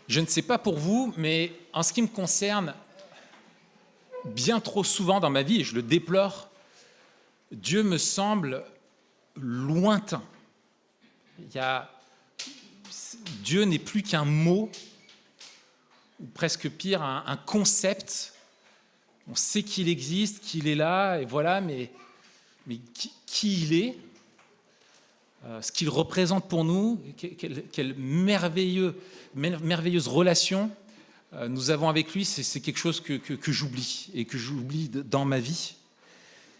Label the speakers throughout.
Speaker 1: Je ne sais pas pour vous, mais en ce qui me concerne, bien trop souvent dans ma vie, et je le déplore, Dieu me semble lointain. Dieu n'est plus qu'un mot, ou presque pire, un concept. On sait qu'il existe, qu'il est là, et voilà, mais qui il est, ce qu'il représente pour nous, quelle merveilleuse relation nous avons avec lui, c'est quelque chose que j'oublie, et que j'oublie dans ma vie.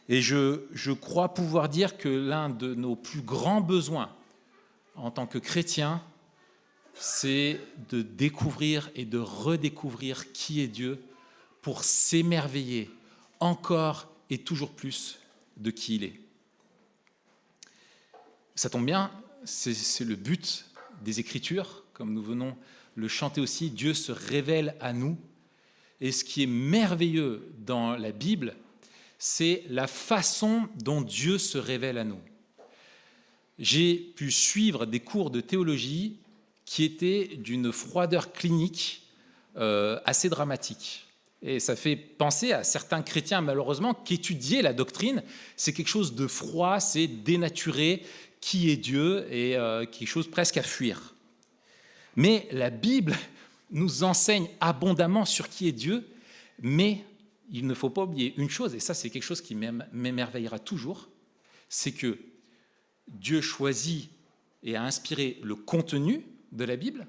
Speaker 1: Et je crois pouvoir dire que l'un de nos plus grands besoins en tant que chrétiens, c'est de découvrir et de redécouvrir qui est Dieu pour s'émerveiller encore et toujours plus de qui il est. Ça tombe bien, c'est le but des Écritures, comme nous venons le chanter aussi, Dieu se révèle à nous. Et ce qui est merveilleux dans la Bible, c'est la façon dont Dieu se révèle à nous. J'ai pu suivre des cours de théologie qui étaient d'une froideur clinique assez dramatique. Et ça fait penser à certains chrétiens, malheureusement, qu'étudier la doctrine, c'est quelque chose de froid, c'est dénaturé, qui est Dieu, et quelque chose presque à fuir. Mais la Bible nous enseigne abondamment sur qui est Dieu, mais il ne faut pas oublier une chose, et ça c'est quelque chose qui m'émerveillera toujours, c'est que Dieu choisit et a inspiré le contenu de la Bible,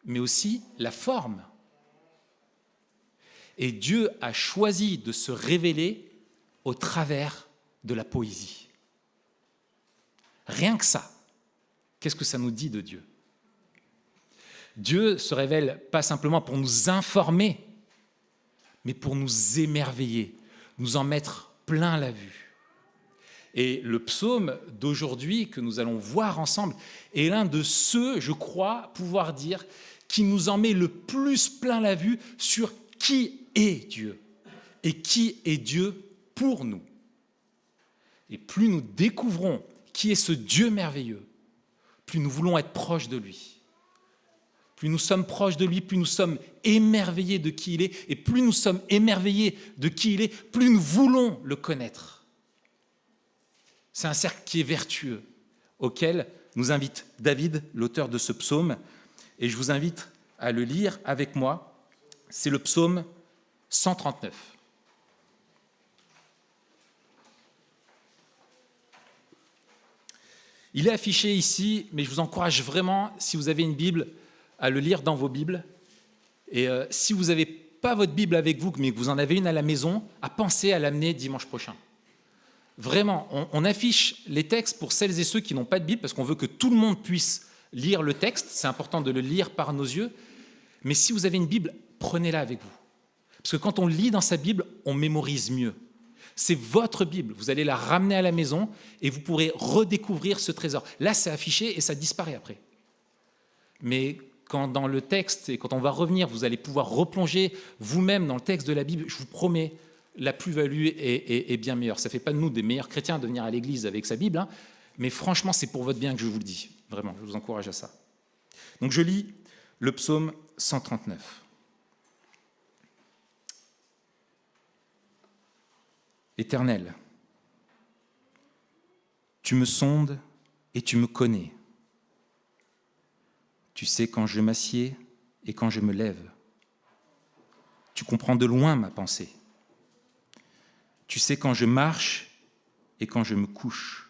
Speaker 1: mais aussi la forme. Et Dieu a choisi de se révéler au travers de la poésie. Rien que ça, qu'est-ce que ça nous dit de Dieu ? Dieu se révèle pas simplement pour nous informer, mais pour nous émerveiller, nous en mettre plein la vue. Et le psaume d'aujourd'hui que nous allons voir ensemble est l'un de ceux, je crois, pouvoir dire, qui nous en met le plus plein la vue sur qui est Dieu et qui est Dieu pour nous. Et plus nous découvrons qui est ce Dieu merveilleux, plus nous voulons être proches de lui. Plus nous sommes proches de lui, plus nous sommes émerveillés de qui il est, et plus nous sommes émerveillés de qui il est, plus nous voulons le connaître. C'est un cercle qui est vertueux, auquel nous invite David, l'auteur de ce psaume, et je vous invite à le lire avec moi. C'est le psaume 139. Il est affiché ici, mais je vous encourage vraiment, si vous avez une Bible, à le lire dans vos Bibles. Et si vous n'avez pas votre Bible avec vous, mais que vous en avez une à la maison, à penser à l'amener dimanche prochain. Vraiment, on affiche les textes pour celles et ceux qui n'ont pas de Bible, parce qu'on veut que tout le monde puisse lire le texte. C'est important de le lire par nos yeux. Mais si vous avez une Bible, prenez-la avec vous. Parce que quand on lit dans sa Bible, on mémorise mieux. C'est votre Bible. Vous allez la ramener à la maison et vous pourrez redécouvrir ce trésor. Là, c'est affiché et ça disparaît après. Mais quand dans le texte, et quand on va revenir, vous allez pouvoir replonger vous-même dans le texte de la Bible, je vous promets, la plus-value est bien meilleure. Ça ne fait pas de nous des meilleurs chrétiens de venir à l'église avec sa Bible, hein, mais franchement, c'est pour votre bien que je vous le dis. Vraiment, je vous encourage à ça. Donc je lis le psaume 139. Éternel, tu me sondes et tu me connais. Tu sais quand je m'assieds et quand je me lève. Tu comprends de loin ma pensée. Tu sais quand je marche et quand je me couche.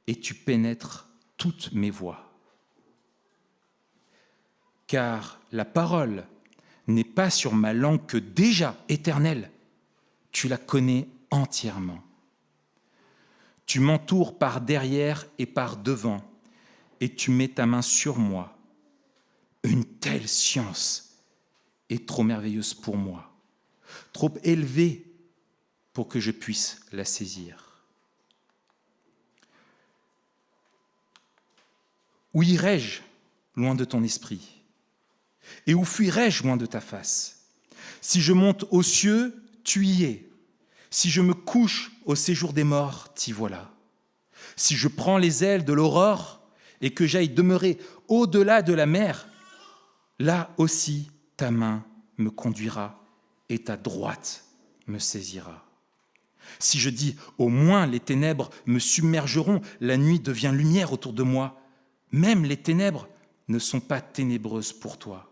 Speaker 1: Et tu pénètres toutes mes voies. Car la parole n'est pas sur ma langue que déjà, éternelle, tu la connais entièrement. Tu m'entoures par derrière et par devant, et tu mets ta main sur moi. Une telle science est trop merveilleuse pour moi, trop élevée pour que je puisse la saisir. Où irai-je loin de ton esprit? Et où fuirai-je loin de ta face? Si je monte aux cieux, tu y es. Si je me couche au séjour des morts, t'y voilà. Si je prends les ailes de l'aurore et que j'aille demeurer au-delà de la mer,
Speaker 2: Là aussi, ta main me conduira et ta droite me saisira. Si je dis, au moins les ténèbres me submergeront, la nuit devient lumière autour de moi, même les ténèbres ne sont pas ténébreuses pour toi.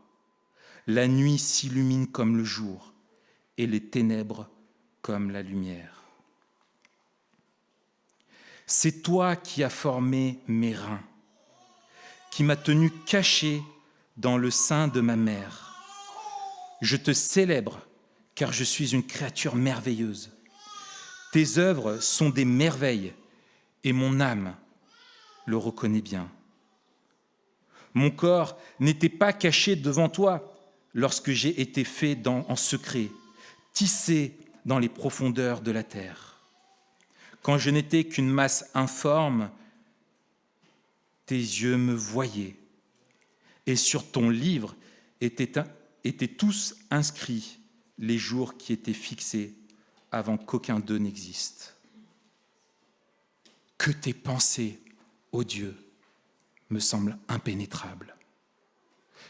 Speaker 2: La nuit s'illumine comme le jour et les ténèbres comme la lumière. C'est toi qui as formé mes reins, qui m'as tenu caché dans le sein de ma mère. Je te célèbre, car je suis une créature merveilleuse. Tes œuvres sont des merveilles, et mon âme le reconnaît bien. Mon corps n'était pas caché devant toi lorsque j'ai été fait en secret, tissé dans les profondeurs de la terre. Quand je n'étais qu'une masse informe, tes yeux me voyaient, et sur ton livre étaient tous inscrits les jours qui étaient fixés avant qu'aucun d'eux n'existe. Que tes pensées, ô Dieu, me semblent impénétrables,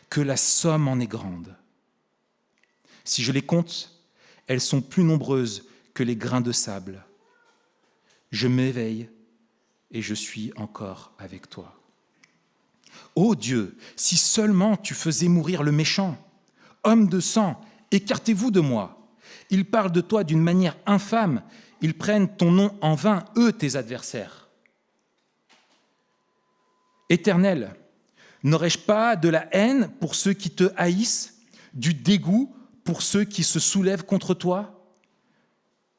Speaker 2: que la somme en est grande. Si je les compte, elles sont plus nombreuses que les grains de sable. Je m'éveille et je suis encore avec toi. Ô Dieu, si seulement tu faisais mourir le méchant, homme de sang, écartez-vous de moi. Ils parlent de toi d'une manière infâme, ils prennent ton nom en vain, eux tes adversaires. Éternel, n'aurais-je pas de la haine pour ceux qui te haïssent, du dégoût pour ceux qui se soulèvent contre toi?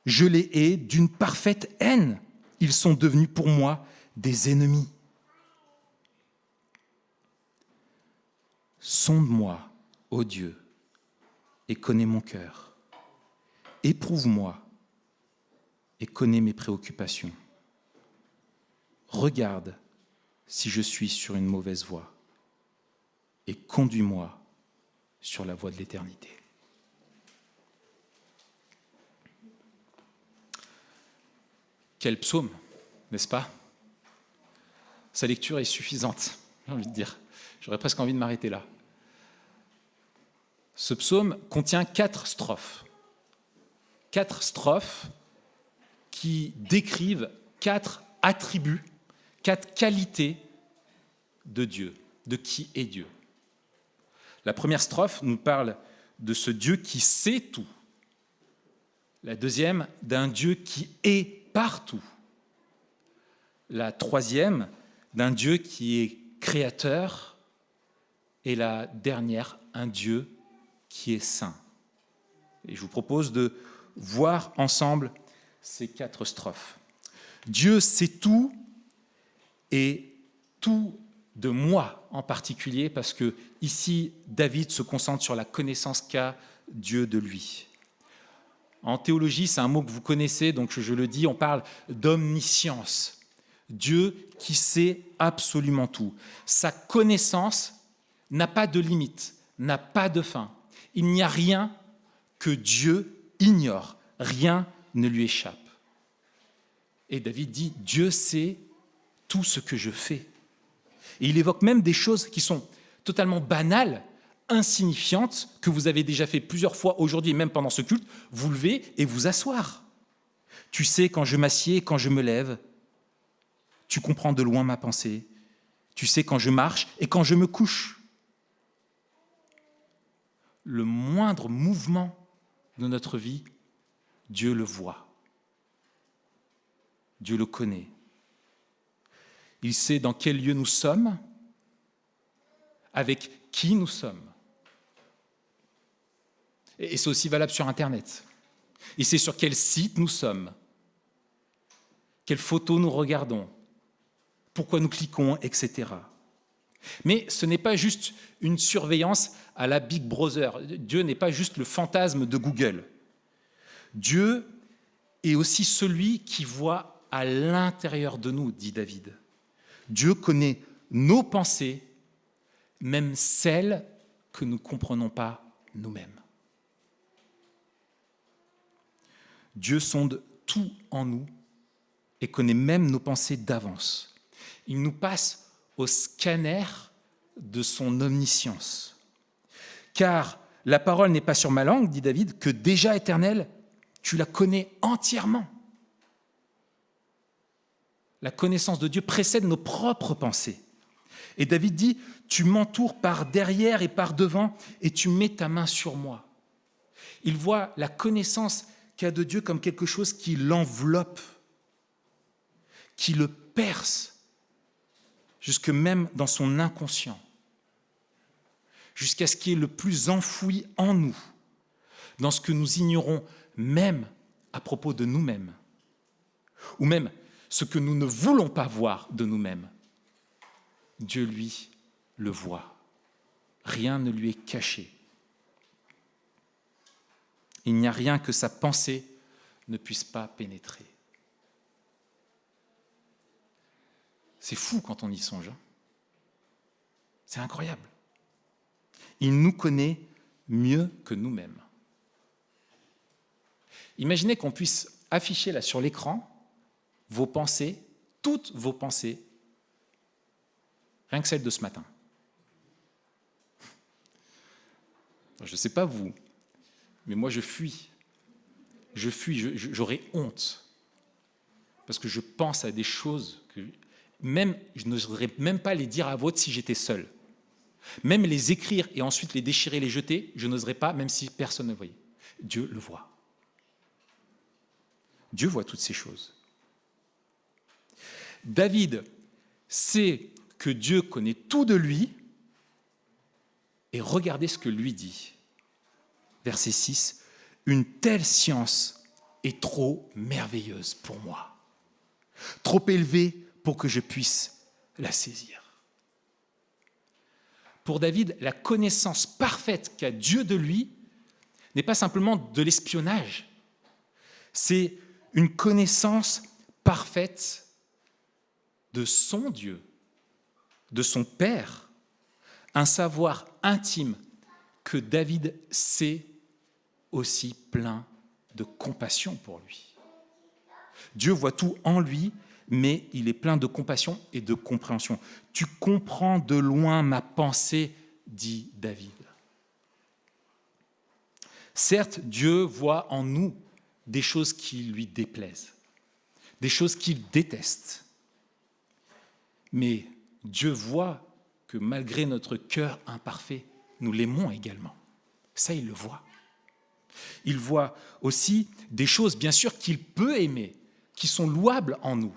Speaker 2: Je les hais d'une parfaite haine, ils sont devenus pour moi des ennemis. Sonde-moi, ô Dieu, et connais mon cœur. Éprouve-moi et connais mes préoccupations. Regarde si je suis sur une mauvaise voie et conduis-moi sur la voie de l'éternité.
Speaker 1: Quel psaume, n'est-ce pas? Sa lecture est suffisante, j'ai envie de dire. J'aurais presque envie de m'arrêter là. Ce psaume contient 4 strophes. 4 strophes qui décrivent 4 attributs, 4 qualités de Dieu, de qui est Dieu. La première strophe nous parle de ce Dieu qui sait tout. La deuxième, d'un Dieu qui est partout. La troisième, d'un Dieu qui est créateur. Et la dernière, un Dieu qui est saint. Et je vous propose de voir ensemble ces 4 strophes. Dieu sait tout, et tout de moi en particulier, parce que ici, David se concentre sur la connaissance qu'a Dieu de lui. En théologie, c'est un mot que vous connaissez, donc je le dis, on parle d'omniscience. Dieu qui sait absolument tout. Sa connaissance n'a pas de limite, n'a pas de fin. Il n'y a rien que Dieu ignore, rien ne lui échappe. Et David dit, Dieu sait tout ce que je fais. Et il évoque même des choses qui sont totalement banales, insignifiantes, que vous avez déjà fait plusieurs fois aujourd'hui, et même pendant ce culte, vous lever et vous asseoir. Tu sais quand je m'assieds, quand je me lève, tu comprends de loin ma pensée, tu sais quand je marche et quand je me couche. Le moindre mouvement de notre vie, Dieu le voit. Dieu le connaît. Il sait dans quel lieu nous sommes, avec qui nous sommes. Et c'est aussi valable sur Internet. Il sait sur quel site nous sommes, quelles photos nous regardons, pourquoi nous cliquons, etc. Mais ce n'est pas juste une surveillance à la Big Brother. Dieu n'est pas juste le fantasme de Google. Dieu est aussi celui qui voit à l'intérieur de nous, dit David. Dieu connaît nos pensées, même celles que nous ne comprenons pas nous-mêmes. Dieu sonde tout en nous et connaît même nos pensées d'avance. Il nous passe au scanner de son omniscience.
Speaker 2: Car la parole n'est pas sur ma langue, dit David, que déjà éternelle, tu la connais entièrement. La connaissance de Dieu précède nos propres pensées. Et David dit, tu m'entoures par derrière et par devant et tu mets ta main sur moi. Il voit la connaissance qu'a de Dieu comme quelque chose qui l'enveloppe, qui le perce, jusque même dans son inconscient, jusqu'à ce qui est le plus enfoui en nous, dans ce que nous ignorons même à propos de nous-mêmes, ou même ce que nous ne voulons pas voir de nous-mêmes. Dieu, lui, le voit. Rien ne lui est caché. Il n'y a rien que sa pensée ne puisse pas pénétrer. C'est fou quand on y songe. Hein. C'est incroyable. Il nous connaît mieux que nous-mêmes. Imaginez qu'on puisse afficher là sur l'écran vos pensées, toutes vos pensées, rien que celles de ce matin. Je ne sais pas vous, mais moi je fuis. J'aurais honte. Parce que je pense à des choses que même je n'oserais même pas les dire à voix haute si j'étais seul. Même les écrire et ensuite les déchirer, les jeter, je n'oserais pas, même si personne ne le voyait. Dieu le voit. Dieu voit toutes ces choses. David sait que Dieu connaît tout de lui, et regardez ce que lui dit. Verset 6, « Une telle science est trop merveilleuse pour moi, trop élevée pour que je puisse la saisir. » Pour David, la connaissance parfaite qu'a Dieu de lui n'est pas simplement de l'espionnage, c'est une connaissance parfaite de son Dieu, de son Père, un savoir intime que David sait aussi plein de compassion pour lui. Dieu voit tout en lui, mais il est plein de compassion et de compréhension. « Tu comprends de loin ma pensée, dit David. » Certes, Dieu voit en nous des choses qui lui déplaisent, des choses qu'il déteste. Mais Dieu voit que malgré notre cœur imparfait, nous l'aimons également. Ça, il le voit. Il voit aussi des choses, bien sûr, qu'il peut aimer, qui sont louables en nous.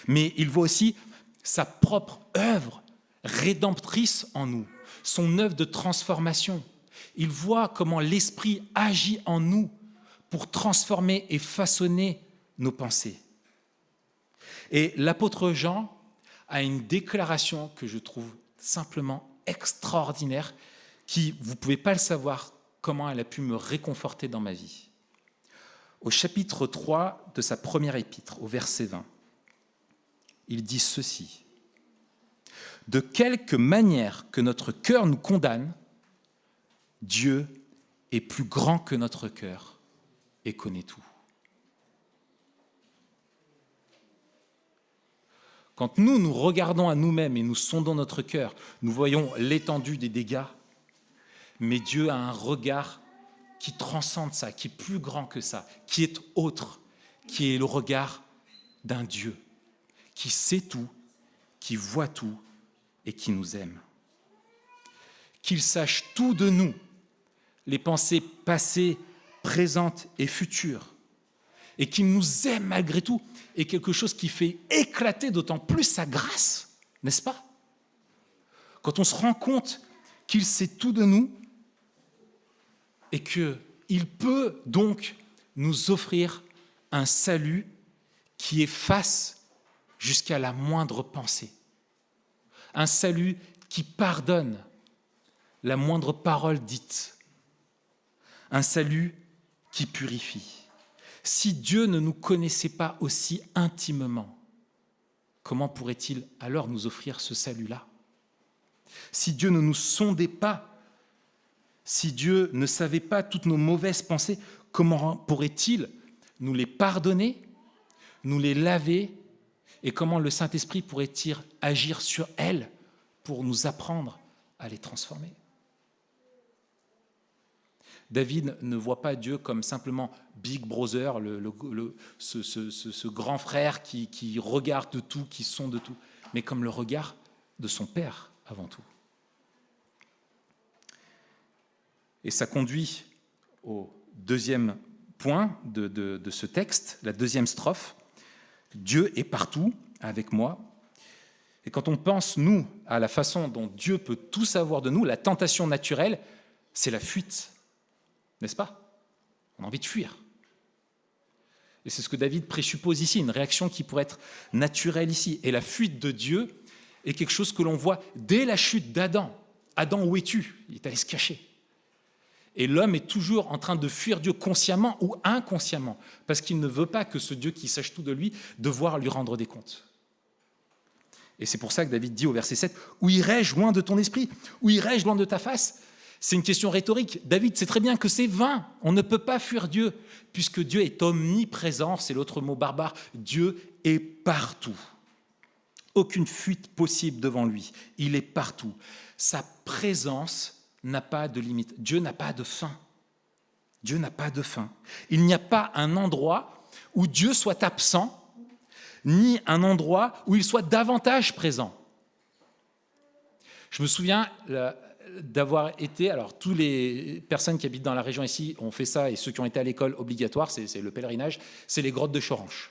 Speaker 2: Mais il voit aussi sa propre œuvre rédemptrice en nous, son œuvre de transformation. Il voit comment l'Esprit agit en nous pour transformer et façonner nos pensées. Et l'apôtre Jean a une déclaration que je trouve simplement extraordinaire, qui, vous ne pouvez pas le savoir, comment elle a pu me réconforter dans ma vie. Au chapitre 3 de sa première épître, au verset 20, il dit ceci. « De quelque manière que notre cœur nous condamne, Dieu est plus grand que notre cœur et connaît tout. » Quand nous regardons à nous-mêmes et nous sondons notre cœur, nous voyons l'étendue des dégâts, mais Dieu a un regard qui transcende ça, qui est plus grand que ça, qui est autre, qui est le regard d'un Dieu qui sait tout, qui voit tout et qui nous aime. Qu'il sache tout de nous, les pensées passées, présentes et futures, et qu'il nous aime malgré tout, est quelque chose qui fait éclater d'autant plus sa grâce, n'est-ce pas? Quand on se rend compte qu'il sait tout de nous et qu'il peut donc nous offrir un salut qui efface jusqu'à la moindre pensée, un salut qui pardonne la moindre parole dite, un salut qui purifie. Si Dieu ne nous connaissait pas aussi intimement, comment pourrait-il alors nous offrir ce salut-là? Si Dieu ne nous sondait pas, si Dieu ne savait pas toutes nos mauvaises pensées, comment pourrait-il nous les pardonner, nous les laver, et comment le Saint-Esprit pourrait-il agir sur elles pour nous apprendre à les transformer?
Speaker 1: David ne voit pas Dieu comme simplement Big Brother, ce grand frère qui regarde tout, qui sonde tout, mais comme le regard de son Père avant tout. Et ça conduit au deuxième point de ce texte, la deuxième strophe. Dieu est partout avec moi. Et quand on pense, nous, à la façon dont Dieu peut tout savoir de nous, la tentation naturelle, c'est la fuite, n'est-ce pas? On a envie de fuir. Et c'est ce que David présuppose ici, une réaction qui pourrait être naturelle ici. Et la fuite de Dieu est quelque chose que l'on voit dès la chute d'Adam. Adam, où es-tu? Il est allé se cacher. Et l'homme est toujours en train de fuir Dieu consciemment ou inconsciemment, parce qu'il ne veut pas que ce Dieu qui sache tout de lui, devoir lui rendre des comptes. Et c'est pour ça que David dit au verset 7, « Où irai-je loin de ton esprit? Où irai-je loin de ta face ?» C'est une question rhétorique. David sait très bien que c'est vain. On ne peut pas fuir Dieu, puisque Dieu est omniprésent, c'est l'autre mot barbare. Dieu est partout. Aucune fuite possible devant lui. Il est partout. Sa présence n'a pas de limite. Dieu n'a pas de fin. Dieu n'a pas de fin. Il n'y a pas un endroit où Dieu soit absent, ni un endroit où il soit davantage présent. Je me souviens d'avoir été, alors toutes les personnes qui habitent dans la région ici ont fait ça, et ceux qui ont été à l'école obligatoire, c'est le pèlerinage, c'est les grottes de Choranche.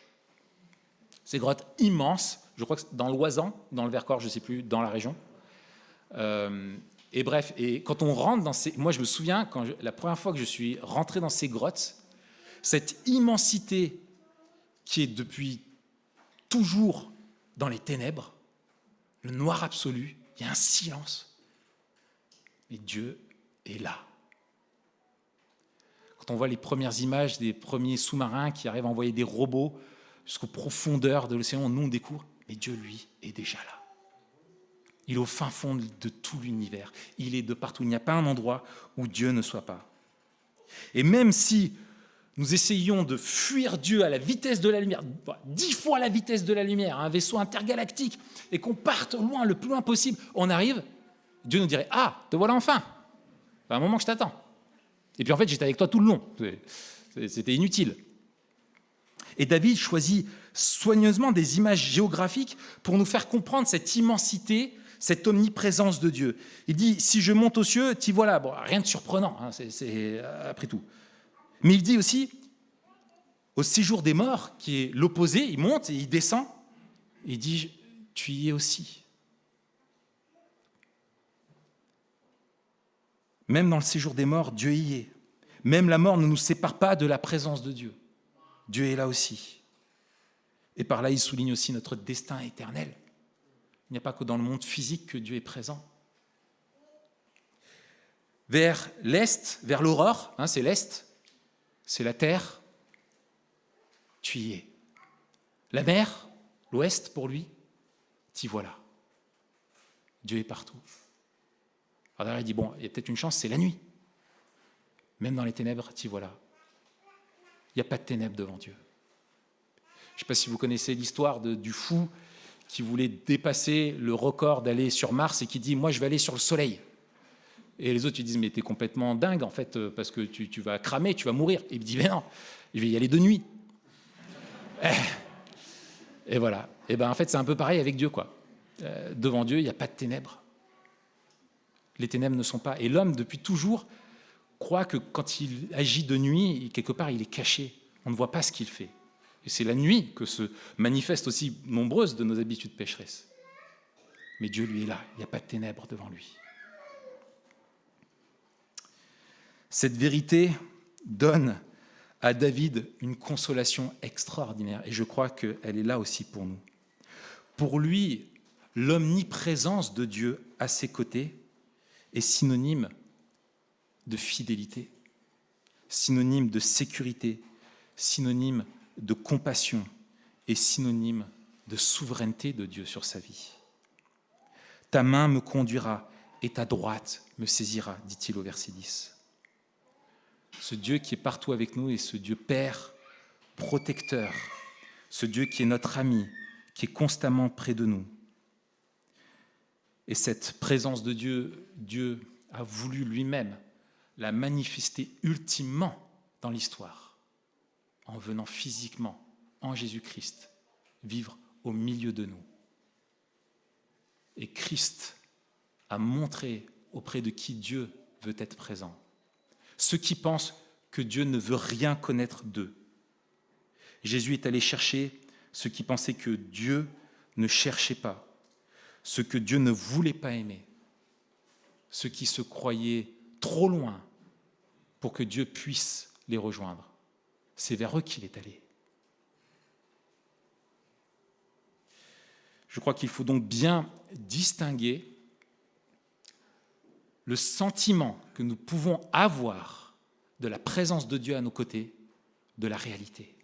Speaker 1: Ces grottes immenses, je crois que c'est dans l'Oisan, dans le Vercors, je ne sais plus, dans la région. Et bref, et quand on rentre dans ces... Moi, je me souviens, la première fois que je suis rentré dans ces grottes, cette immensité qui est depuis toujours dans les ténèbres, le noir absolu, il y a un silence. Mais Dieu est là. Quand on voit les premières images des premiers sous-marins qui arrivent à envoyer des robots jusqu'aux profondeurs de l'océan, nous on découvre, mais Dieu, lui, est déjà là. Il est au fin fond de tout l'univers. Il est de partout. Il n'y a pas un endroit où Dieu ne soit pas. Et même si nous essayons de fuir Dieu à la vitesse de la lumière, 10 fois la vitesse de la lumière, un vaisseau intergalactique, et qu'on parte loin, le plus loin possible, on arrive, Dieu nous dirait « Ah, te voilà enfin ! C'est un moment que je t'attends. » Et puis en fait, j'étais avec toi tout le long. C'était inutile. Et David choisit soigneusement des images géographiques pour nous faire comprendre cette immensité, cette omniprésence de Dieu. Il dit, si je monte aux cieux, t'y voilà. Bon, rien de surprenant, hein, c'est après tout. Mais il dit aussi, au séjour des morts, qui est l'opposé, il monte et il descend, et il dit, tu y es aussi. Même dans le séjour des morts, Dieu y est. Même la mort ne nous sépare pas de la présence de Dieu. Dieu est là aussi. Et par là, il souligne aussi notre destin éternel. Il n'y a pas que dans le monde physique que Dieu est présent. Vers l'est, vers l'aurore, hein, c'est l'est, c'est la terre, tu y es. La mer, l'ouest pour lui, t'y voilà. Dieu est partout. Alors derrière, il dit, bon, il y a peut-être une chance, c'est la nuit. Même dans les ténèbres, t'y voilà. Il n'y a pas de ténèbres devant Dieu. Je ne sais pas si vous connaissez l'histoire du fou qui voulait dépasser le record d'aller sur Mars et qui dit « moi, je vais aller sur le Soleil ». Et les autres, ils disent « mais t'es complètement dingue, en fait, parce que tu vas cramer, tu vas mourir ». Et il dit « mais non, je vais y aller de nuit ». Et voilà. Et ben en fait, c'est un peu pareil avec Dieu, quoi. Devant Dieu, il n'y a pas de ténèbres. Les ténèbres ne sont pas. Et l'homme, depuis toujours, croit que quand il agit de nuit, quelque part, il est caché. On ne voit pas ce qu'il fait. Et c'est la nuit que se manifestent aussi nombreuses de nos habitudes pécheresses. Mais Dieu, lui, est là. Il n'y a pas de ténèbres devant lui. Cette vérité donne à David une consolation extraordinaire. Et je crois qu'elle est là aussi pour nous. Pour lui, l'omniprésence de Dieu à ses côtés est synonyme de fidélité, synonyme de sécurité, synonyme de compassion et synonyme de souveraineté de Dieu sur sa vie. Ta main me conduira et ta droite me saisira, dit-il au verset 10. Ce Dieu qui est partout avec nous est ce Dieu Père, protecteur, ce Dieu qui est notre ami, qui est constamment près de nous. Et cette présence de Dieu, Dieu a voulu lui-même l'a manifesté ultimement dans l'histoire, en venant physiquement, en Jésus-Christ, vivre au milieu de nous. Et Christ a montré auprès de qui Dieu veut être présent. Ceux qui pensent que Dieu ne veut rien connaître d'eux. Jésus est allé chercher ceux qui pensaient que Dieu ne cherchait pas, ceux que Dieu ne voulait pas aimer, ceux qui se croyaient trop loin pour que Dieu puisse les rejoindre. C'est vers eux qu'il est allé. Je crois qu'il faut donc bien distinguer le sentiment que nous pouvons avoir de la présence de Dieu à nos côtés de la réalité.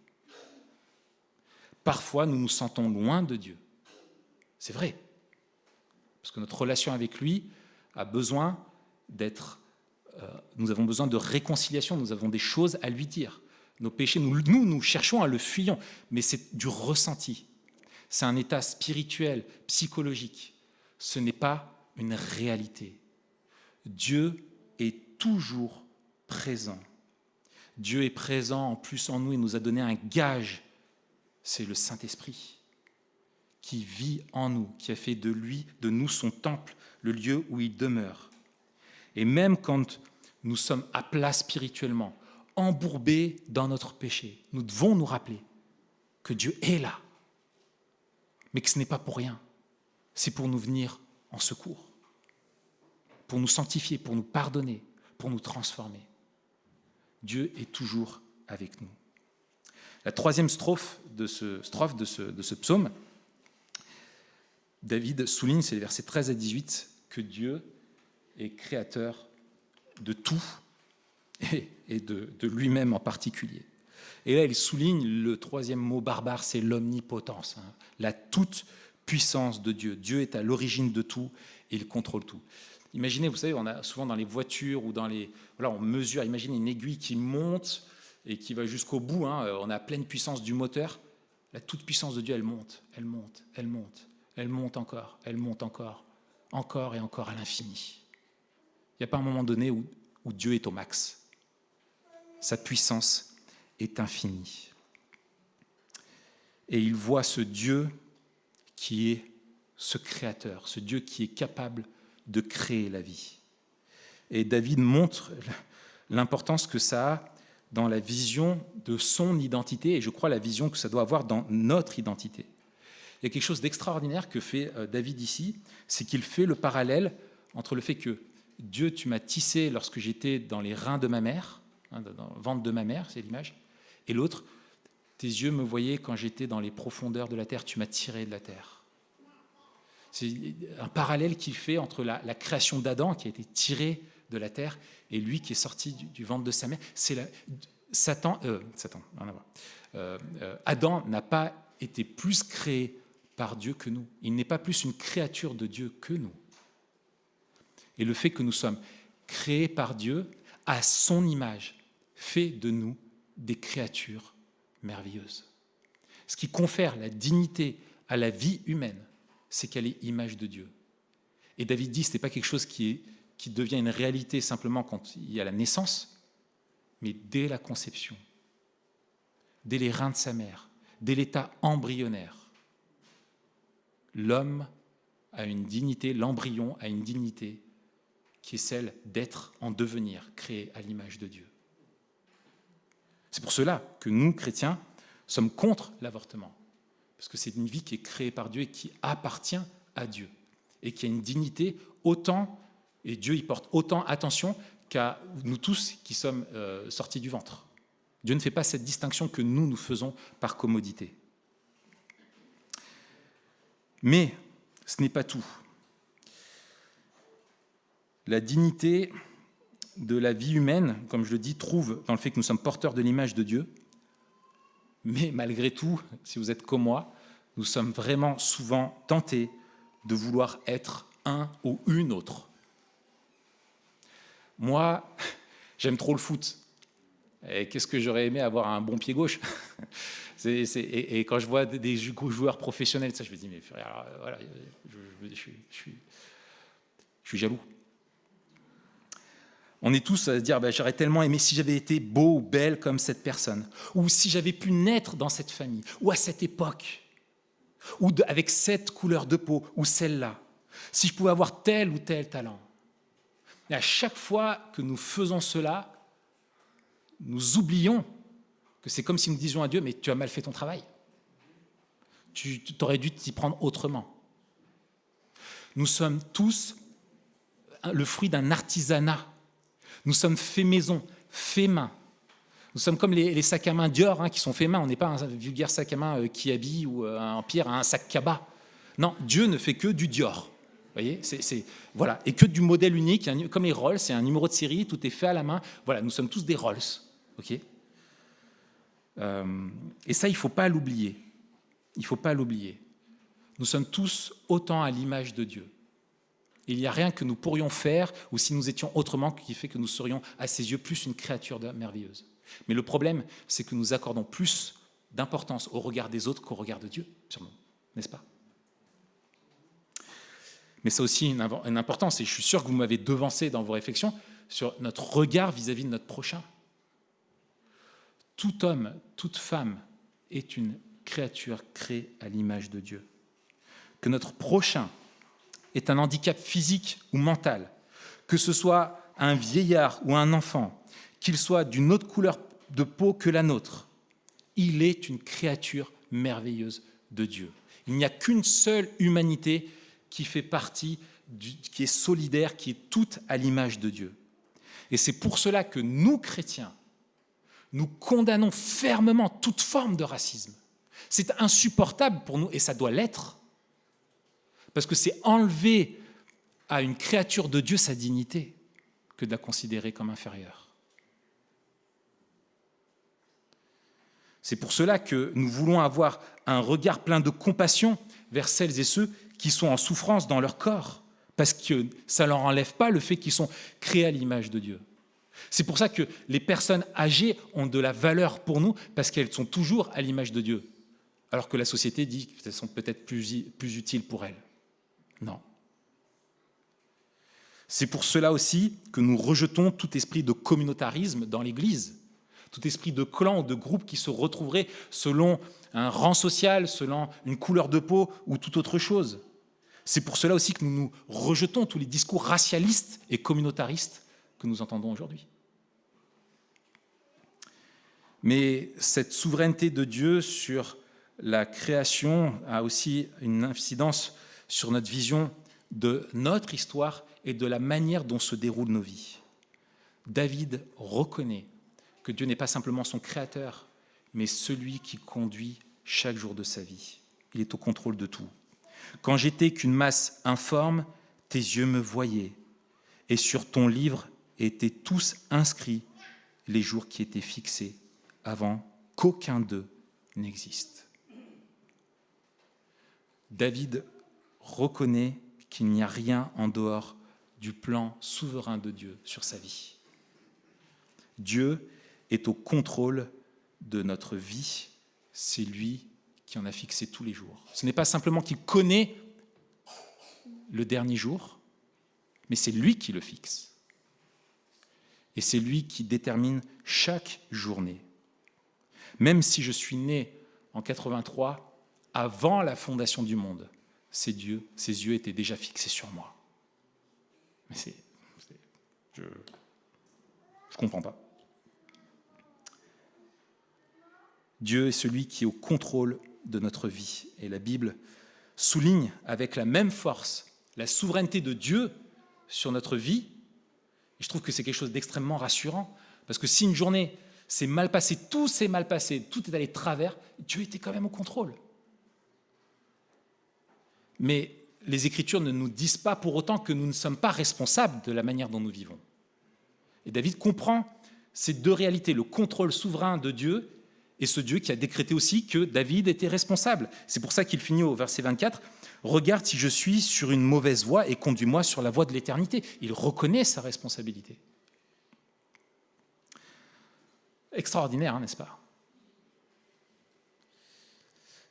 Speaker 1: Parfois, nous nous sentons loin de Dieu. C'est vrai, parce que notre relation avec lui a besoin d'être... nous avons besoin de réconciliation, nous avons des choses à lui dire. Nos péchés, nous cherchons à le fuir, mais c'est du ressenti. C'est un état spirituel, psychologique. Ce n'est pas une réalité. Dieu est toujours présent. Dieu est présent en plus en nous et nous a donné un gage. C'est le Saint-Esprit qui vit en nous, qui a fait de nous son temple, le lieu où il demeure. Et même quand nous sommes à plat spirituellement, embourbés dans notre péché, nous devons nous rappeler que Dieu est là, mais que ce n'est pas pour rien. C'est pour nous venir en secours, pour nous sanctifier, pour nous pardonner, pour nous transformer. Dieu est toujours avec nous. La troisième strophe de ce psaume, David souligne, c'est les versets 13 à 18, que Dieu est créateur de tout et de lui-même en particulier. Et là, il souligne le troisième mot barbare, c'est l'omnipotence, la toute-puissance de Dieu. Dieu est à l'origine de tout et il contrôle tout. Imaginez, vous savez, on a souvent dans les voitures ou dans les... Voilà, on mesure, imaginez une aiguille qui monte et qui va jusqu'au bout, on a pleine puissance du moteur. La toute-puissance de Dieu, elle monte, elle monte, elle monte, elle monte encore, encore et encore à l'infini. Il n'y a pas un moment donné où Dieu est au max. Sa puissance est infinie. Et il voit ce Dieu qui est ce créateur, ce Dieu qui est capable de créer la vie. Et David montre l'importance que ça a dans la vision de son identité, et je crois la vision que ça doit avoir dans notre identité. Il y a quelque chose d'extraordinaire que fait David ici, c'est qu'il fait le parallèle entre le fait que Dieu, tu m'as tissé lorsque j'étais dans les reins de ma mère, dans le ventre de ma mère, c'est l'image, et l'autre, tes yeux me voyaient quand j'étais dans les profondeurs de la terre, tu m'as tiré de la terre. C'est un parallèle qu'il fait entre la création d'Adam, qui a été tiré de la terre, et lui qui est sorti du ventre de sa mère. Rien à voir. Adam n'a pas été plus créé par Dieu que nous. Il n'est pas plus une créature de Dieu que nous. Et le fait que nous sommes créés par Dieu à son image fait de nous des créatures merveilleuses. Ce qui confère la dignité à la vie humaine, c'est qu'elle est image de Dieu. Et David dit, ce n'est pas quelque chose qui devient une réalité simplement quand il y a la naissance, mais dès la conception, dès les reins de sa mère, dès l'état embryonnaire. L'homme a une dignité, l'embryon a une dignité qui est celle d'être en devenir, créé à l'image de Dieu. C'est pour cela que nous, chrétiens, sommes contre l'avortement. Parce que c'est une vie qui est créée par Dieu et qui appartient à Dieu. Et qui a une dignité autant, et Dieu y porte autant attention qu'à nous tous qui sommes sortis du ventre. Dieu ne fait pas cette distinction que nous faisons par commodité. Mais ce n'est pas tout. La dignité de la vie humaine, comme je le dis, trouve dans le fait que nous sommes porteurs de l'image de Dieu. Mais malgré tout, si vous êtes comme moi, nous sommes vraiment souvent tentés de vouloir être un ou une autre. Moi, j'aime trop le foot. Et qu'est-ce que j'aurais aimé avoir un bon pied gauche. Et quand je vois des joueurs professionnels, ça, je me dis, mais voilà, je suis jaloux.
Speaker 2: On est tous à se dire, j'aurais tellement aimé si j'avais été beau ou belle comme cette personne, ou si j'avais pu naître dans cette famille, ou à cette époque, ou avec cette couleur de peau, ou celle-là, si je pouvais avoir tel ou tel talent. Et à chaque fois que nous faisons cela, nous oublions que c'est comme si nous disions à Dieu, mais tu as mal fait ton travail. Tu aurais dû t'y prendre autrement. Nous sommes tous le fruit d'un artisanat. Nous sommes faits maison, faits main. Nous sommes comme les sacs à main Dior qui sont faits main. On n'est pas un vulgaire sac à main Kiabi ou en pire un sac Kaba. Non, Dieu ne fait que du Dior. Vous voyez, voilà, et que du modèle unique, comme les Rolls, c'est un numéro de série, tout est fait à la main. Voilà, nous sommes tous des Rolls. Okay, et ça, il ne faut pas l'oublier. Il ne faut pas l'oublier. Nous sommes tous autant à l'image de Dieu. Il n'y a rien que nous pourrions faire, ou si nous étions autrement, qui fait que nous serions, à ses yeux, plus une créature merveilleuse. Mais le problème, c'est que nous accordons plus d'importance au regard des autres qu'au regard de Dieu, sûrement, n'est-ce pas? Mais ça a aussi une importance, et je suis sûr que vous m'avez devancé dans vos réflexions, sur notre regard vis-à-vis de notre prochain. Tout homme, toute femme est une créature créée à l'image de Dieu. Que notre prochain est un handicap physique ou mental, que ce soit un vieillard ou un enfant, qu'il soit d'une autre couleur de peau que la nôtre, il est une créature merveilleuse de Dieu. Il n'y a qu'une seule humanité qui fait partie, qui est solidaire, qui est toute à l'image de Dieu. Et c'est pour cela que nous, chrétiens, nous condamnons fermement toute forme de racisme. C'est insupportable pour nous, et ça doit l'être, parce que c'est enlever à une créature de Dieu sa dignité que de la considérer comme inférieure. C'est pour cela que nous voulons avoir un regard plein de compassion vers celles et ceux qui sont en souffrance dans leur corps, parce que ça ne leur enlève pas le fait qu'ils sont créés à l'image de Dieu. C'est pour ça que les personnes âgées ont de la valeur pour nous, parce qu'elles sont toujours à l'image de Dieu, alors que la société dit qu'elles sont peut-être plus utiles pour elles. Non. C'est pour cela aussi que nous rejetons tout esprit de communautarisme dans l'Église, tout esprit de clan ou de groupe qui se retrouverait selon un rang social, selon une couleur de peau ou toute autre chose. C'est pour cela aussi que nous rejetons tous les discours racialistes et communautaristes que nous entendons aujourd'hui. Mais cette souveraineté de Dieu sur la création a aussi une incidence sur notre vision de notre histoire et de la manière dont se déroulent nos vies. David reconnaît que Dieu n'est pas simplement son créateur, mais celui qui conduit chaque jour de sa vie. Il est au contrôle de tout. Quand j'étais qu'une masse informe, tes yeux me voyaient, et sur ton livre étaient tous inscrits les jours qui étaient fixés avant qu'aucun d'eux n'existe. David reconnaît qu'il n'y a rien en dehors du plan souverain de Dieu sur sa vie. Dieu est au contrôle de notre vie, c'est lui qui en a fixé tous les jours. Ce n'est pas simplement qu'il connaît le dernier jour, mais c'est lui qui le fixe. Et c'est lui qui détermine chaque journée. Même si je suis né en 83, avant la fondation du monde, ses yeux étaient déjà fixés sur moi. Mais je ne comprends pas. Dieu est celui qui est au contrôle de notre vie. Et la Bible souligne avec la même force la souveraineté de Dieu sur notre vie. Et je trouve que c'est quelque chose d'extrêmement rassurant, parce que si une journée s'est mal passée, tout s'est mal passé, tout est allé de travers, Dieu était quand même au contrôle. Mais les Écritures ne nous disent pas pour autant que nous ne sommes pas responsables de la manière dont nous vivons. Et David comprend ces deux réalités, le contrôle souverain de Dieu et ce Dieu qui a décrété aussi que David était responsable. C'est pour ça qu'il finit au verset 24, « Regarde si je suis sur une mauvaise voie et conduis-moi sur la voie de l'éternité. » Il reconnaît sa responsabilité. Extraordinaire, n'est-ce pas?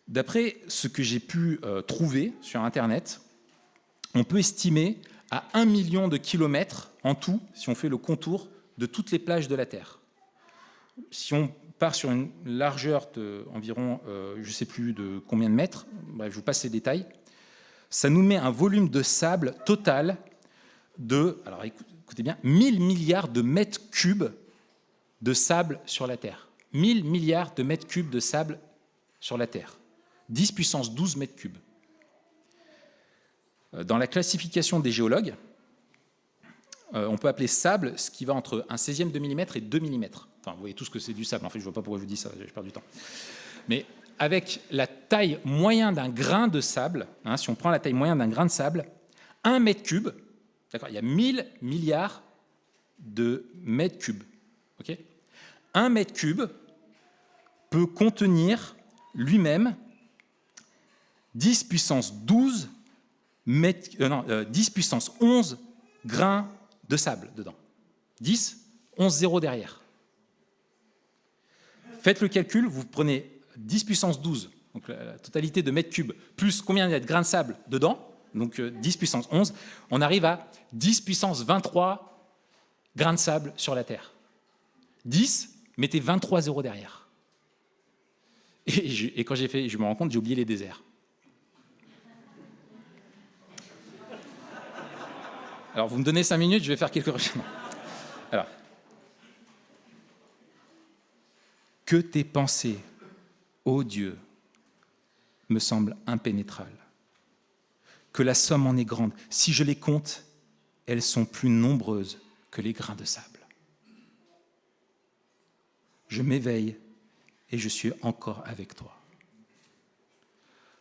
Speaker 2: D'après ce que j'ai pu trouver sur Internet, on peut estimer à 1 million de kilomètres en tout, si on fait le contour de toutes les plages de la Terre. Si on part sur une largeur d'environ, je ne sais plus de combien de mètres, bref, je vous passe les détails, ça nous met un volume de sable total de, alors écoutez bien, 1000 milliards de mètres cubes de sable sur la Terre. 1000 milliards de mètres cubes de sable sur la Terre. 10 puissance 12 mètres cubes. Dans la classification des géologues, on peut appeler sable ce qui va entre un 16e de millimètre et 2 millimètres. Enfin, vous voyez tout ce que c'est du sable. En fait, je ne vois pas pourquoi je vous dis ça, je perds du temps. Mais avec la taille moyenne d'un grain de sable, si on prend la taille moyenne d'un grain de sable, 1 mètre cube, d'accord, il y a 1000 milliards de mètres cubes. Okay, 1 mètre cube peut contenir lui-même 10 puissance 12 10 puissance 11 grains de sable dedans. 10, 11 zéros derrière. Faites le calcul, vous prenez 10 puissance 12, donc la totalité de mètres cubes, plus combien il y a de grains de sable dedans, donc 10 puissance 11, on arrive à 10 puissance 23 grains de sable sur la Terre. 10, mettez 23 zéros derrière. Et quand j'ai fait, je me rends compte, j'ai oublié les déserts. Alors, vous me donnez 5 minutes, je vais faire quelques recherches. Alors, que tes pensées, ô Dieu, me semblent impénétrables. Que la somme en est grande. Si je les compte, elles sont plus nombreuses que les grains de sable. Je m'éveille et je suis encore avec toi.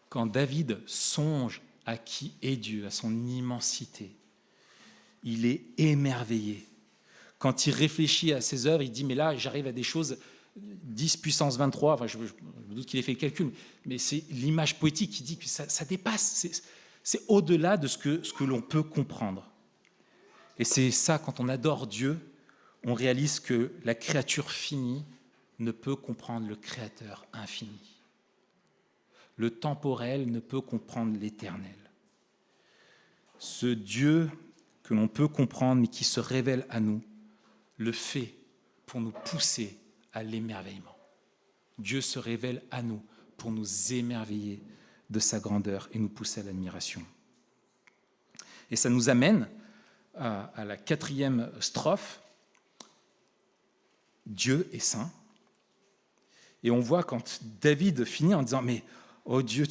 Speaker 2: Quand David songe à qui est Dieu, à son immensité, il est émerveillé. Quand il réfléchit à ses œuvres, il dit, mais là, j'arrive à des choses, 10 puissance 23, enfin, je me doute qu'il ait fait le calcul, mais c'est l'image poétique qui dit que ça dépasse, c'est au-delà de ce que l'on peut comprendre. Et c'est ça, quand on adore Dieu, on réalise que la créature finie ne peut comprendre le Créateur infini. Le temporel ne peut comprendre l'éternel. Ce Dieu que l'on peut comprendre, mais qui se révèle à nous, le fait pour nous pousser à l'émerveillement. Dieu se révèle à nous pour nous émerveiller de sa grandeur et nous pousser à l'admiration. Et ça nous amène à la 4e strophe. Dieu est saint. Et on voit quand David finit en disant « Mais, oh Dieu,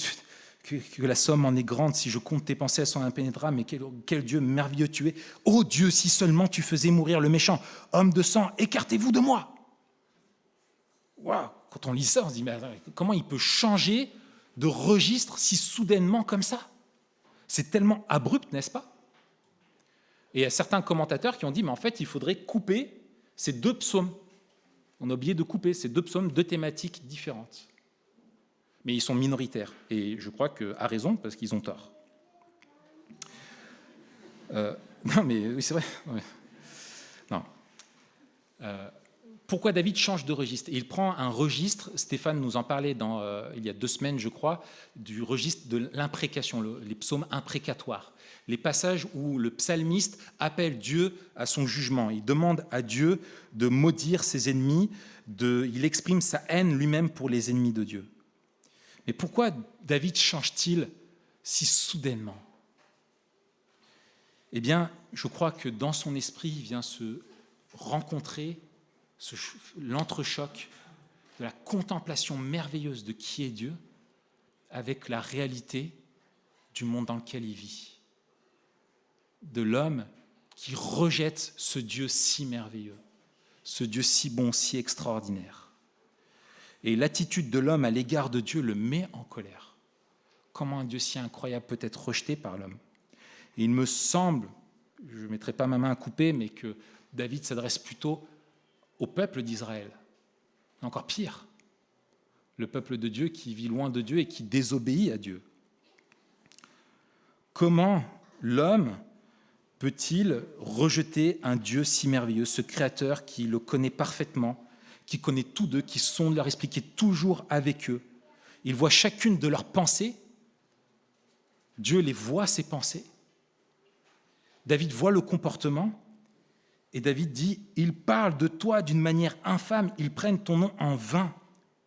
Speaker 2: que la somme en est grande, si je compte tes pensées, elles sont impénétrables, mais quel Dieu merveilleux tu es. Oh Dieu, si seulement tu faisais mourir le méchant. Homme de sang, écartez-vous de moi. » Waouh. Quand on lit ça, on se dit « Mais attends, comment il peut changer de registre si soudainement comme ça ?» C'est tellement abrupt, n'est-ce pas? Et il y a certains commentateurs qui ont dit « Mais en fait, il faudrait couper ces 2 psaumes. » On a oublié de couper ces 2 psaumes, 2 thématiques différentes. Mais ils sont minoritaires, et je crois qu'à raison, parce qu'ils ont tort. Non, mais oui, c'est vrai. Ouais. Non. Pourquoi David change de registre? Il prend un registre, Stéphane nous en parlait il y a 2 semaines, je crois, du registre de l'imprécation, les psaumes imprécatoires. Les passages où le psalmiste appelle Dieu à son jugement. Il demande à Dieu de maudire ses ennemis, il exprime sa haine lui-même pour les ennemis de Dieu. Mais pourquoi David change-t-il si soudainement? Eh bien, je crois que dans son esprit, il vient se rencontrer l'entrechoc de la contemplation merveilleuse de qui est Dieu avec la réalité du monde dans lequel il vit. De l'homme qui rejette ce Dieu si merveilleux, ce Dieu si bon, si extraordinaire. Et l'attitude de l'homme à l'égard de Dieu le met en colère. Comment un Dieu si incroyable peut être rejeté par l'homme? Et il me semble, je ne mettrai pas ma main à couper, mais que David s'adresse plutôt au peuple d'Israël. Encore pire, le peuple de Dieu qui vit loin de Dieu et qui désobéit à Dieu. Comment l'homme peut-il rejeter un Dieu si merveilleux, ce Créateur qui le connaît parfaitement, qui connaît tous d'eux, qui sonde leur esprit, qui est toujours avec eux? Il voit chacune de leurs pensées. Dieu les voit, ces pensées. David voit le comportement et David dit, ils parlent de toi d'une manière infâme, ils prennent ton nom en vain.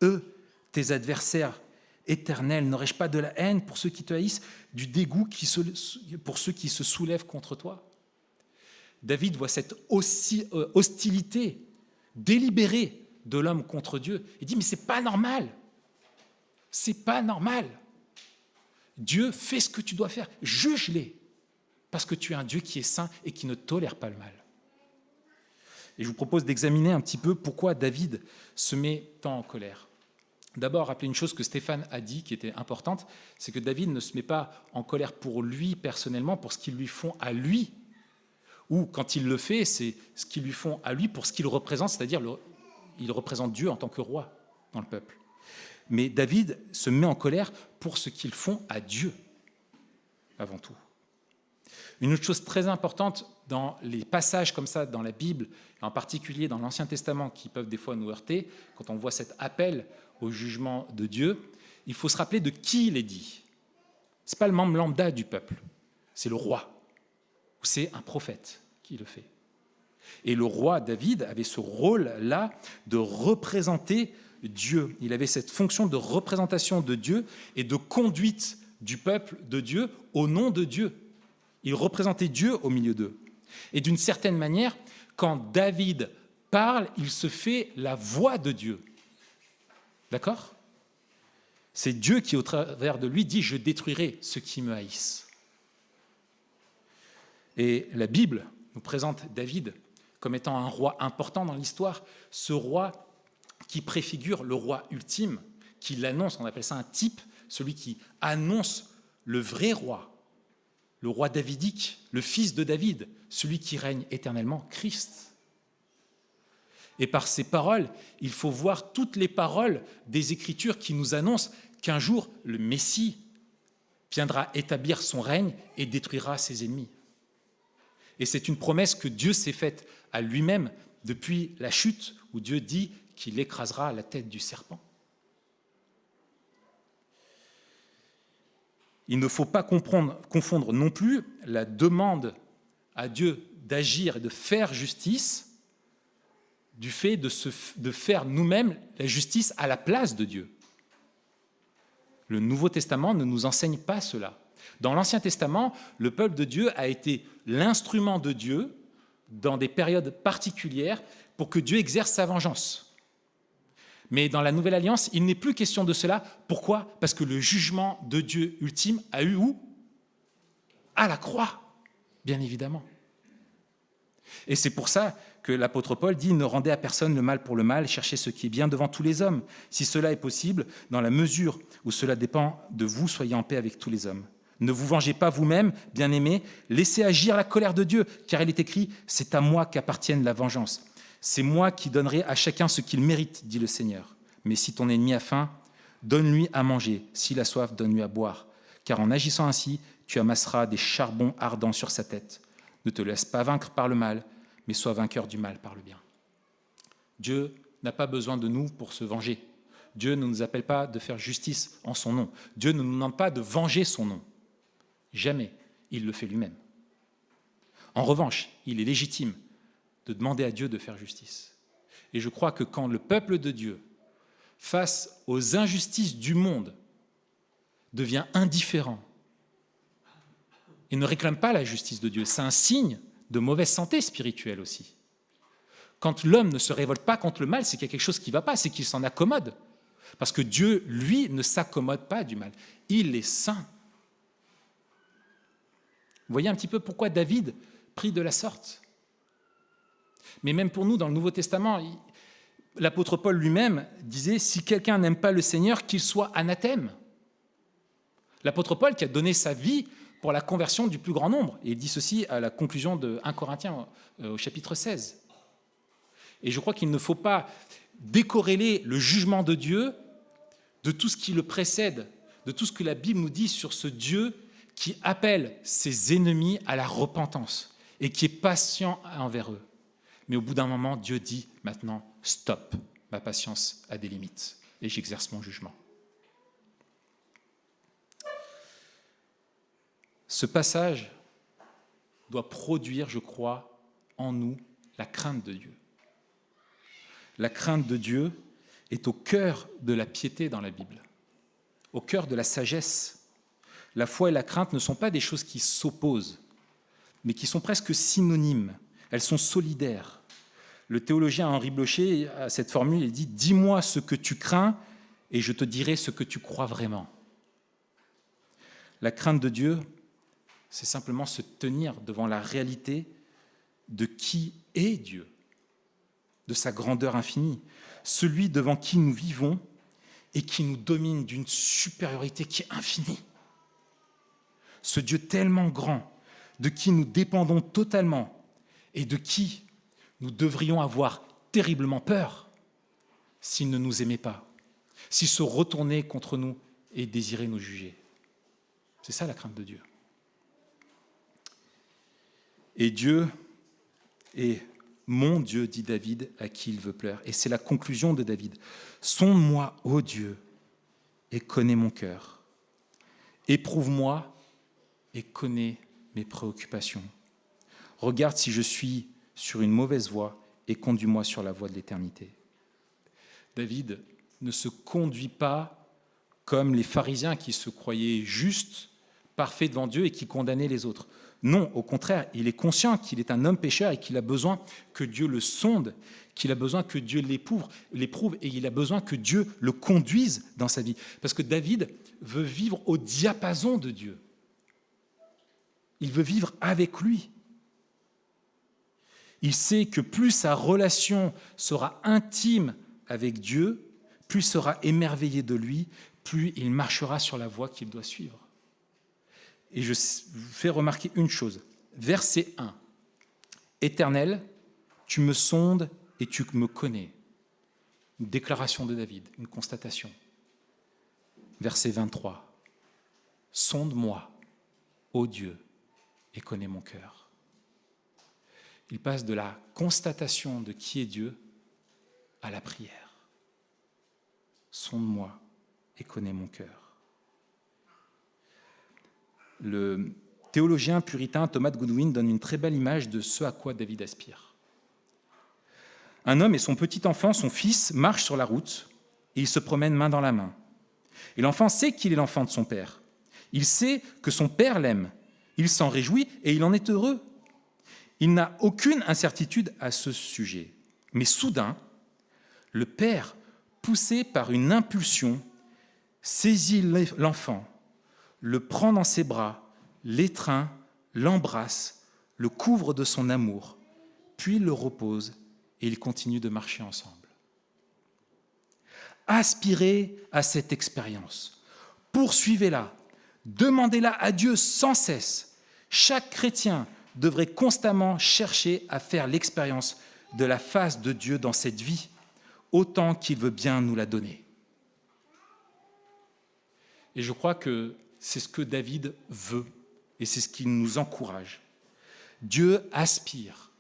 Speaker 2: Eux, tes adversaires éternels, n'aurais-je pas de la haine pour ceux qui te haïssent, du dégoût pour ceux qui se soulèvent contre toi? David voit cette hostilité délibérée de l'homme contre Dieu. Il dit, mais c'est pas normal. C'est pas normal. Dieu fait ce que tu dois faire. Juge-les. Parce que tu es un Dieu qui est saint et qui ne tolère pas le mal. Et je vous propose d'examiner un petit peu pourquoi David se met tant en colère. D'abord, rappelez une chose que Stéphane a dit qui était importante, c'est que David ne se met pas en colère pour lui personnellement, pour ce qu'ils lui font à lui, ou quand il le fait, c'est ce qu'ils lui font à lui pour ce qu'il représente, c'est-à-dire il représente Dieu en tant que roi dans le peuple. Mais David se met en colère pour ce qu'ils font à Dieu, avant tout. Une autre chose très importante dans les passages comme ça dans la Bible, et en particulier dans l'Ancien Testament, qui peuvent des fois nous heurter, quand on voit cet appel au jugement de Dieu, il faut se rappeler de qui il est dit. Ce n'est pas le membre lambda du peuple, c'est le roi, ou c'est un prophète qui le fait. Et le roi David avait ce rôle-là de représenter Dieu. Il avait cette fonction de représentation de Dieu et de conduite du peuple de Dieu au nom de Dieu. Il représentait Dieu au milieu d'eux. Et d'une certaine manière, quand David parle, il se fait la voix de Dieu. D'accord ? C'est Dieu qui, au travers de lui, dit « Je détruirai ceux qui me haïssent ». Et la Bible nous présente David comme étant un roi important dans l'histoire, ce roi qui préfigure le roi ultime, qui l'annonce, on appelle ça un type, celui qui annonce le vrai roi, le roi davidique, le fils de David, celui qui règne éternellement, Christ. Et par ces paroles, il faut voir toutes les paroles des Écritures qui nous annoncent qu'un jour, le Messie viendra établir son règne et détruira ses ennemis. Et c'est une promesse que Dieu s'est faite à lui-même depuis la chute, où Dieu dit qu'il écrasera la tête du serpent. Il ne faut pas confondre non plus la demande à Dieu d'agir et de faire justice du fait de faire nous-mêmes la justice à la place de Dieu. Le Nouveau Testament ne nous enseigne pas cela. Dans l'Ancien Testament, le peuple de Dieu a été l'instrument de Dieu dans des périodes particulières pour que Dieu exerce sa vengeance. Mais dans la Nouvelle Alliance, il n'est plus question de cela. Pourquoi ? Parce que le jugement de Dieu ultime a eu où ? À la croix, bien évidemment. Et c'est pour ça que l'apôtre Paul dit « Ne rendez à personne le mal pour le mal, cherchez ce qui est bien devant tous les hommes. Si cela est possible, dans la mesure où cela dépend de vous, soyez en paix avec tous les hommes. Ne vous vengez pas vous-même, bien-aimés, laissez agir la colère de Dieu, car il est écrit « C'est à moi qu'appartienne la vengeance. C'est moi qui donnerai à chacun ce qu'il mérite, dit le Seigneur. Mais si ton ennemi a faim, donne-lui à manger. S'il a soif, donne-lui à boire. Car en agissant ainsi, tu amasseras des charbons ardents sur sa tête. Ne te laisse pas vaincre par le mal, mais sois vainqueur du mal par le bien. » Dieu n'a pas besoin de nous pour se venger. Dieu ne nous appelle pas de faire justice en son nom. Dieu ne nous demande pas de venger son nom. Jamais. Il le fait lui-même. En revanche, il est légitime de demander à Dieu de faire justice. Et je crois que quand le peuple de Dieu, face aux injustices du monde, devient indifférent et ne réclame pas la justice de Dieu, c'est un signe de mauvaise santé spirituelle aussi. Quand l'homme ne se révolte pas contre le mal, c'est qu'il y a quelque chose qui ne va pas, c'est qu'il s'en accommode. Parce que Dieu, lui, ne s'accommode pas du mal. Il est saint. Vous voyez un petit peu pourquoi David prie de la sorte. Mais même pour nous, dans le Nouveau Testament, l'apôtre Paul lui-même disait « Si quelqu'un n'aime pas le Seigneur, qu'il soit anathème ». L'apôtre Paul qui a donné sa vie pour la conversion du plus grand nombre. Et il dit ceci à la conclusion de 1 Corinthiens au chapitre 16. Et je crois qu'il ne faut pas décorréler le jugement de Dieu de tout ce qui le précède, de tout ce que la Bible nous dit sur ce Dieu qui appelle ses ennemis à la repentance et qui est patient envers eux. Mais au bout d'un moment, Dieu dit maintenant, stop, ma patience a des limites et j'exerce mon jugement. Ce passage
Speaker 1: doit produire, je crois, en nous la crainte de Dieu.
Speaker 2: La crainte de Dieu est au cœur de la piété dans la Bible, au cœur de la sagesse. La foi et la crainte ne sont pas des choses qui s'opposent, mais qui sont presque synonymes. Elles sont solidaires. Le théologien Henri Blocher a cette formule, il dit « Dis-moi ce que tu crains et je te dirai ce que tu crois vraiment ». La crainte de Dieu, c'est simplement se tenir devant la réalité de qui est Dieu, de sa grandeur infinie, celui devant qui nous vivons et qui nous domine d'une supériorité qui est infinie. Ce Dieu tellement grand, de qui nous dépendons totalement et de qui nous devrions avoir terriblement peur s'il ne nous aimait pas, s'il se retournait contre nous et désirait nous juger. C'est ça la crainte de Dieu. Et Dieu est mon Dieu, dit David, à qui il veut plaire. Et c'est la conclusion de David. Sonde-moi, ô Dieu, et connais mon cœur. Éprouve-moi et connais mes préoccupations. Regarde si je suis sur une mauvaise voie et conduis-moi sur la voie de l'éternité.
Speaker 1: David ne se conduit pas comme les pharisiens qui se croyaient justes, parfaits devant Dieu et qui condamnaient les autres. Non, au contraire, il est conscient qu'il est un homme pécheur et qu'il a besoin que Dieu le sonde, qu'il a besoin que Dieu l'éprouve et il a besoin que Dieu le conduise dans sa vie. Parce que David veut vivre au diapason de Dieu. Il veut vivre avec lui. Il sait que plus sa relation sera intime avec Dieu, plus il sera émerveillé de lui, plus il marchera sur la voie qu'il doit suivre. Et je vous fais remarquer une chose. Verset 1. Éternel, tu me sondes et tu me connais. Une déclaration de David, une constatation. Verset 23. Sonde-moi, ô Dieu, et connais mon cœur. Il passe de la constatation de qui est Dieu à la prière. Sonde-moi et connais mon cœur. Le théologien puritain Thomas de Goodwin donne une très belle image de ce à quoi David aspire. Un homme et son petit enfant, son fils, marchent sur la route et ils se promènent main dans la main. Et l'enfant sait qu'il est l'enfant de son père. Il sait que son père l'aime. Il s'en réjouit et il en est heureux. Il n'a aucune incertitude à ce sujet. Mais soudain, le père, poussé par une impulsion, saisit l'enfant, le prend dans ses bras, l'étreint, l'embrasse, le couvre de son amour, puis le repose et ils continuent de marcher ensemble. Aspirez à cette expérience, poursuivez-la, demandez-la à Dieu sans cesse. Chaque chrétien devrait constamment chercher à faire l'expérience de la face de Dieu dans cette vie, autant qu'il veut bien nous la donner. Et je crois que c'est ce que David veut et c'est ce qui nous encourage. Dieu aspire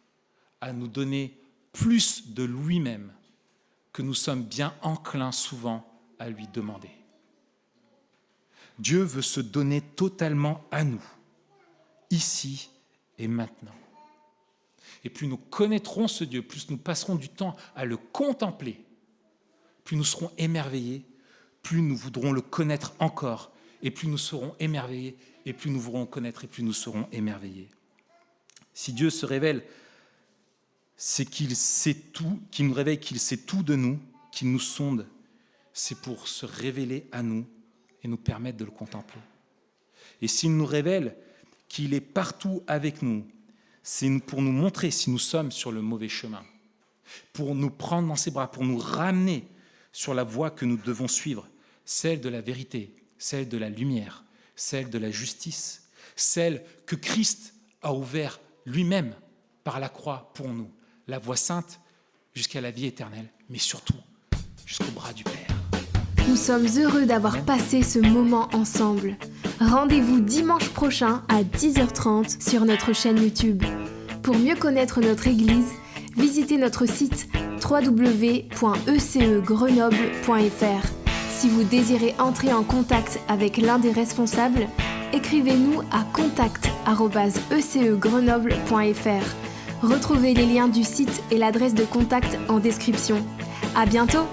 Speaker 1: à nous donner plus de lui-même que nous sommes bien enclins souvent à lui demander. Dieu veut se donner totalement à nous, ici et maintenant. Et plus nous connaîtrons ce Dieu, plus nous passerons du temps à le contempler, plus nous serons émerveillés, plus nous voudrons le connaître encore, et plus nous serons émerveillés, et plus nous voudrons le connaître, et plus nous serons émerveillés. Si Dieu se révèle, c'est qu'il sait tout, qu'il nous révèle qu'il sait tout de nous, qu'il nous sonde, c'est pour se révéler à nous et nous permettre de le contempler. Et s'il nous révèle qu'il est partout avec nous, c'est pour nous montrer si nous sommes sur le mauvais chemin, pour nous prendre dans ses bras, pour nous ramener sur la voie que nous devons suivre, celle de la vérité, celle de la lumière, celle de la justice, celle que Christ a ouverte lui-même par la croix pour nous, la voie sainte jusqu'à la vie éternelle, mais surtout jusqu'au bras du Père.
Speaker 3: Nous sommes heureux d'avoir passé ce moment ensemble. Rendez-vous dimanche prochain à 10h30 sur notre chaîne YouTube. Pour mieux connaître notre Église, visitez notre site www.ecegrenoble.fr. Si vous désirez entrer en contact avec l'un des responsables, écrivez-nous à contact@ecegrenoble.fr. Retrouvez les liens du site et l'adresse de contact en description. À bientôt!